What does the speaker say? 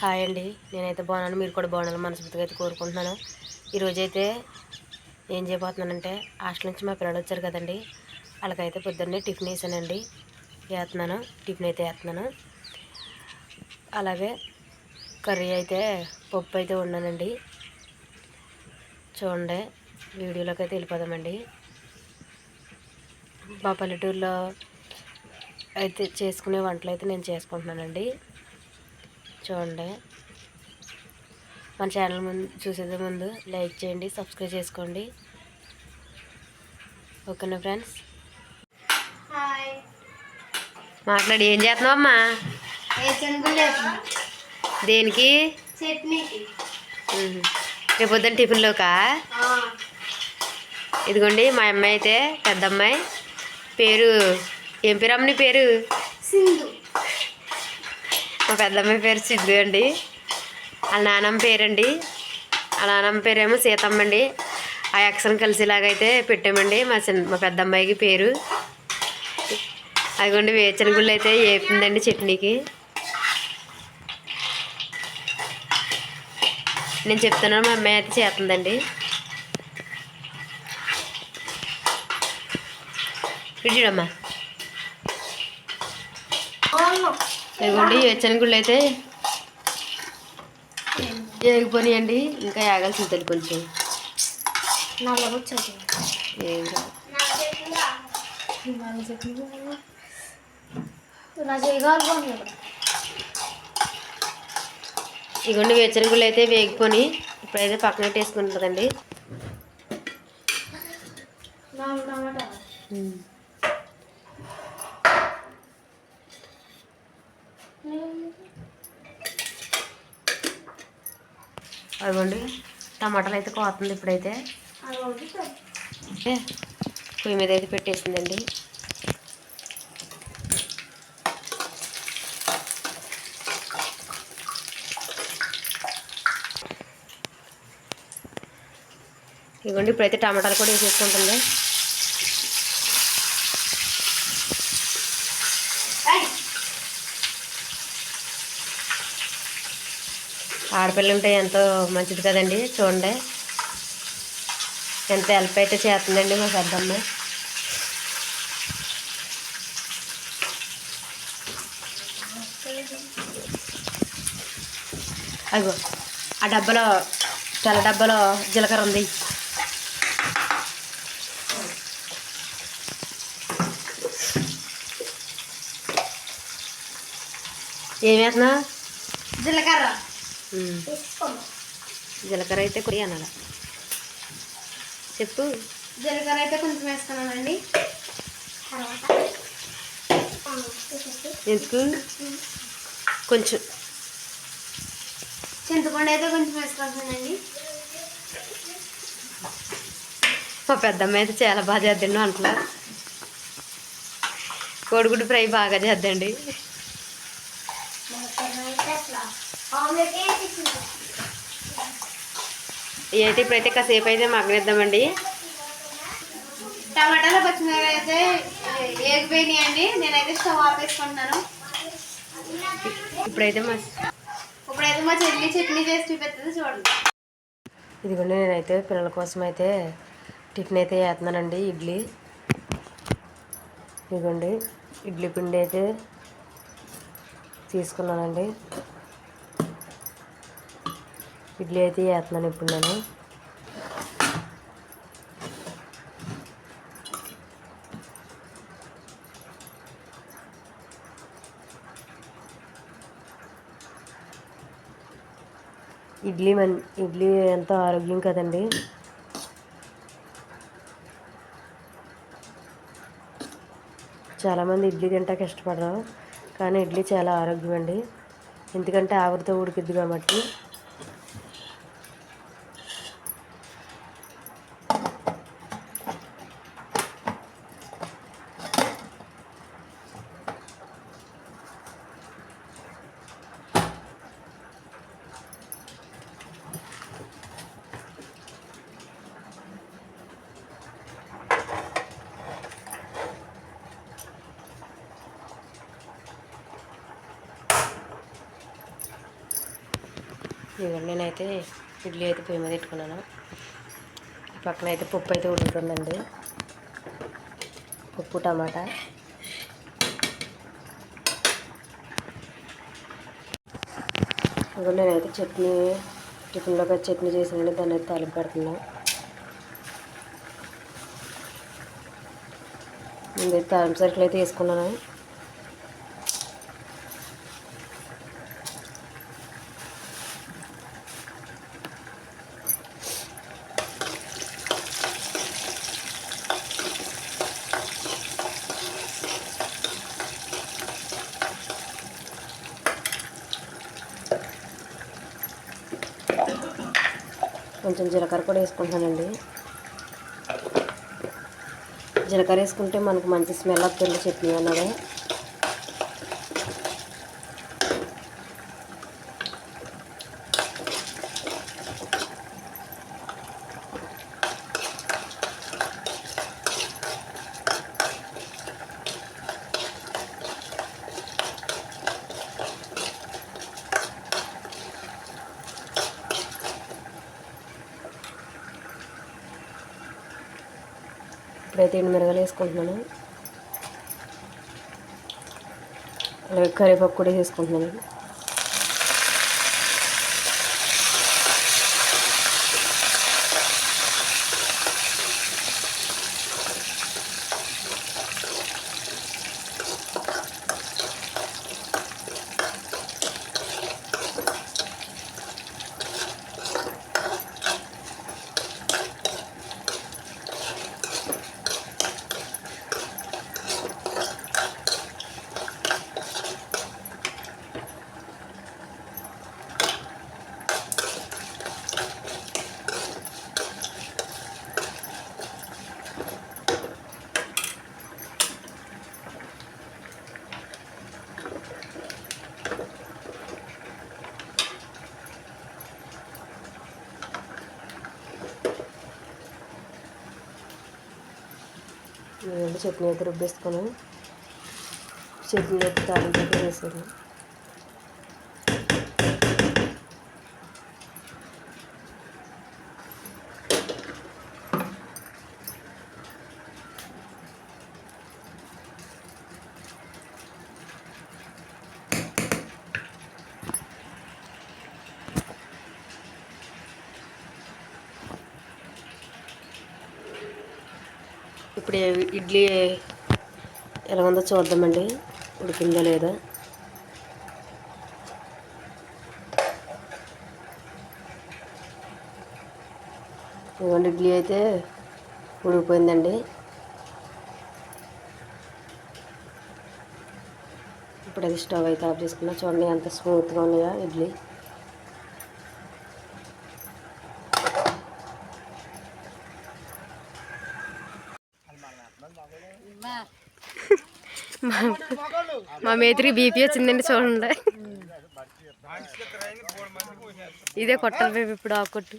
Hi అండి, నేనైతే బాగున్నాను. మీరు కూడా బాగున్నాను మనస్ఫూర్తిగా అయితే కోరుకుంటున్నాను. ఈరోజైతే ఏం చేయబోతున్నానంటే హాస్టల్ నుంచి మా పిల్లలు వచ్చారు కదండి, వాళ్ళకైతే పొద్దున్నే టిఫిన్ వేసానండి. టిఫిన్ అయితే వేస్తున్నాను. అలాగే కర్రీ అయితే పప్పు అయితే వండానండి. చూడండి, వీడియోలోకి అయితే వెళ్ళిపోదామండి. మా పల్లెటూరులో అయితే చేసుకునే వంటలు అయితే నేను చేసుకుంటున్నానండి. చూడండి, మన ఛానల్ చూసేదే ముందు లైక్ చేయండి, సబ్స్క్రైబ్ చేసుకోండి. ఓకేనా ఫ్రెండ్స్? మాట్లాడి ఏం చేస్తున్నావు అమ్మా? దేనికి? రేపు పొద్దున్న టిఫిన్లోకా? ఇదిగోండి, మా అమ్మాయి అయితే పెద్ద అమ్మాయి పేరు ఏం పేరు అమ్మ? నీ పేరు? సింధు. మా పెద్ద అమ్మాయి పేరు సింధు అండి. వాళ్ళ నాన్నమ్మ పేరండి. వాళ్ళ నాన్నమ్మ పేరేమో సీతమ్మ అండి. ఆ అక్షరం కలిసేలాగైతే పెట్టామండి మా పెద్ద అమ్మాయికి పేరు. అదిగోండి, వేచిన గుళ్ళు అయితే వేపుతుందండి చట్నీకి. నేను చెప్తున్నాను, మా అమ్మాయి అయితే చేస్తుందండి. చూడమ్మా, ఇదిగోండి వేచిన గుళ్ళు అయితే వేగిపోయినాయండి. ఇంకా వేగాల్సింది తల్లి కొంచెం. ఏం కాదు. ఇదిగోండి వేచిన గుళ్ళు అయితే వేగిపోయి ఇప్పుడైతే పక్కన పెట్టేసుకుంటుందండి. అదిగోండి టమాటాలు అయితే కోతుంది ఇప్పుడైతే. పొయ్యి మీద అయితే పెట్టేసిందండి. ఇదిగోండి ఇప్పుడైతే టమాటాలు కూడా వేసేసుకుంటుంది. ఆడపిల్లలు ఉంటే ఎంతో మంచిది కదండి. చూడండి ఎంత హెల్ప్ అయితే చేస్తుందండి మా పెద్దమ్మ. అదిగో ఆ డబ్బాలో, తెల్ల డబ్బాలో జీలకర్ర ఉంది. ఏం వేస్తున్నా? జీలకర్ర. జీలకర్ర అయితే కొయ్యి అనాల. చెప్పు. జీలకర్ర అయితే కొంచెం వేస్తున్నానండి. ఎందుకు? కొంచెం చింతపండు అయితే కొంచెం వేసుకుంటున్నానండి. మా పెద్దమ్మ అయితే చాలా బాగా చేద్దండి వంటలు. కోడిగుడ్డు ఫ్రై బాగా చేద్దండి. ఇవి అయితే ఇప్పుడైతే కాసేపు అయితే మగ్గనిద్దామండి. టమాటాలు పచ్చిమిరపకాయలు అయితే వేగిపోయినాయండి. నేనైతే స్టవ్ ఆపేసుకుంటున్నాను. ఇప్పుడైతే మా చెల్లి చట్నీ చేసి చూపిస్తుంది, చూడండి. ఇదిగోండి, నేనైతే పిల్లల కోసం అయితే టిఫిన్ అయితే వేస్తున్నానండి. ఇడ్లీ. ఇదిగోండి ఇడ్లీ పిండి అయితే తీసుకున్నానండి. ఇడ్లీ అయితే వేస్తున్నాను ఇప్పుడు నేను. ఇడ్లీ ఎంతో ఆరోగ్యం కదండి. చాలామంది ఇడ్లీ తింటాక ఇష్టపడరు, కానీ ఇడ్లీ చాలా ఆరోగ్యం అండి. ఎందుకంటే ఆవిరితో ఉడికిద్ది కాబట్టి. ఇదిగోండి నేనైతే ఇడ్లీ అయితే పొయ్యి మీద పెట్టుకున్నాను. పక్కన అయితే పప్పు అయితే ఉడుకుతుందండి. పప్పు టమాటా. ఇదిగోండి నేనైతే చట్నీ టిఫిన్లోకి చట్నీ చేసానండి. దాన్ని అయితే తాలింపు పెడుతున్నాను. ముందైతే తాలింపు సరుకులు అయితే వేసుకున్నాను. కొంచెం జీలకర్ర కూడా వేసుకుంటున్నానండి. జీలకర్ర వేసుకుంటే మనకు మంచి స్మెల్ వస్తుంది చట్నీ అన్నది. ఇప్పుడైతే ఎండుమిరగాయలు వేసుకుంటున్నాను. అలాగే కరివేపాకు కూడా వేసుకుంటున్నాను. చట్నీ అయితే రుబ్బేసుకొని చట్నీ అయితే తాలింపు అయితే వేసాను. ఇప్పుడు ఇడ్లీ ఎలా ఉందో చూద్దామండి, ఉడికిందో లేదా. ఇదిగోండి ఇడ్లీ అయితే ఉడికిపోయిందండి. ఇప్పుడు అది స్టవ్ అయితే ఆఫ్ చేసుకున్నా. చూడండి ఎంత స్మూత్గా ఉన్నాయో ఇడ్లీ. మా మేతికి బీపీ వచ్చిందండి చూడండి. ఇదే కొట్టాలి మేము ఇప్పుడు ఆ కొట్టు.